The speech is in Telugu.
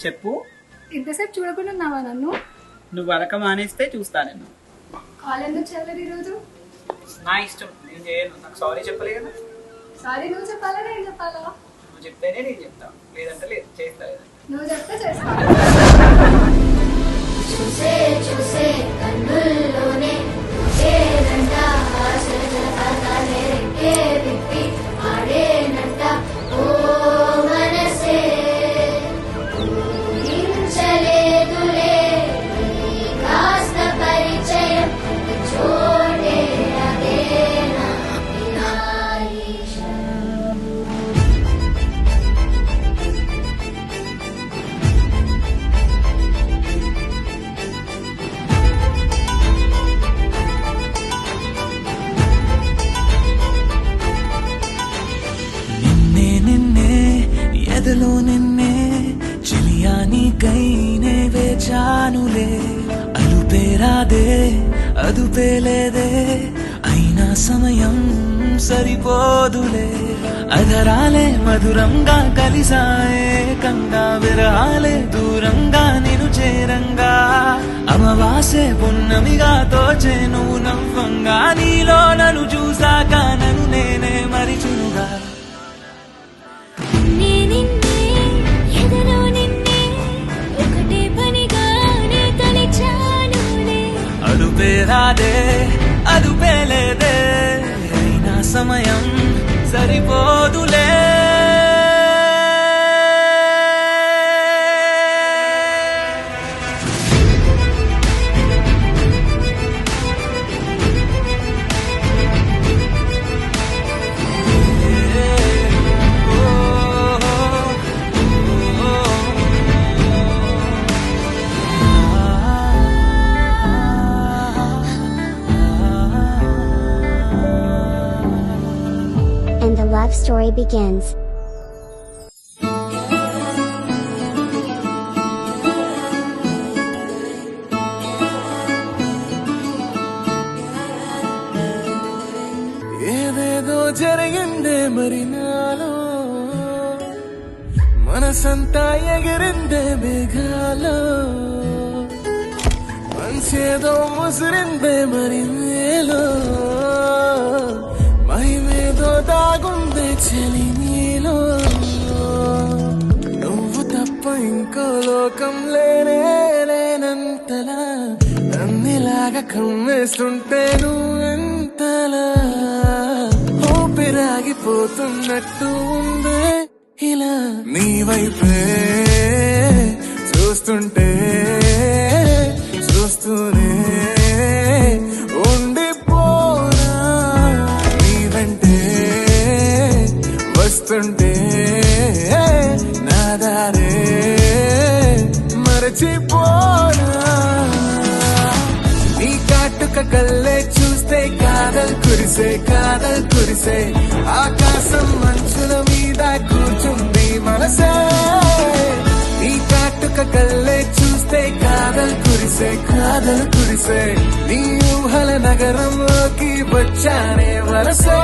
చెప్పు. ఇంతసేపు చూడకుండా ఉన్నావా నన్ను? నువ్వు అలక మానేస్తే చూస్తా నేను. కాల్ ఎందుకు చేయలేదు ఈరోజు? నా ఇష్టం, నేను చేయను. నాకు సారీ చెప్పలే కదా. సారీ నువ్వు చెప్పాలా నేను చెప్పాలా? నువ్వు చెప్తేనే నేను చెప్తా, లేదంటే లేదు. చేస్తా లేదా? నువ్వు చెప్తే చేస్తా. చూసే చూసే కన్నుల్లోనే చేరంట ఆశల జలపాతాలే రెక్కే విప్పి ఆడేనంట ఓ మనసే ఊహించలేదులే ఈ కాస్త పరిచయం ఈ చోటే అదేనా వినాయిషం. ఎదలో నిన్నే చిలియానికైనే వేచానులే. అలుపేరాదే అదుపేలేదే అయినా సమయం సరిపోదులే. అధరాలే మధురంగా కలిసాయే కంగా విరహాలే దూరంగా నిను చేరంగా. అమవాసే పున్నమిగా తోచే నువ్వు నవ్వంగా. నీలో నన్ను చూసాక నన్ను నేనే మరిచునుగా. అదుపేరాదే అదుపేలేదే అయినా సమయం సరిపోదులే. And the love story begins. ఏదేదో జరిగిందే మరి నాలో, మనసంతా ఎగిరిందే మేఘాలో. మనసేదో ముసిరిందే మరి మేలో, మహిమేదో దాగుందే చలి నీలో. నువ్వు తప్ప ఇంకో లోకం లేనే లేనంతలా నన్నిలాగా కమ్మేస్తుంటే నువ్వెంతలా. ఊపిరాగిపోతున్నట్టు ఉందే ఇలా నీ వైపే చూస్తుంటే చూస్తూనే ఉండిపోనా. నీ వెంటే వస్తుంటే నా దారే మరచిపోనా. నీ కాటుక కళ్ళే చూస్తే కాదల్ కురిసే కాదల్ కురిసే. ఆకాశం మంచుల మీద కూర్చుంది మనసే. నీ కాటుక కళ్ళే చూస్తే కాదల్ కురిసే కాదల్ కురిసే. నీ ఊహల నగరంలోకి వచ్చానే వరసే.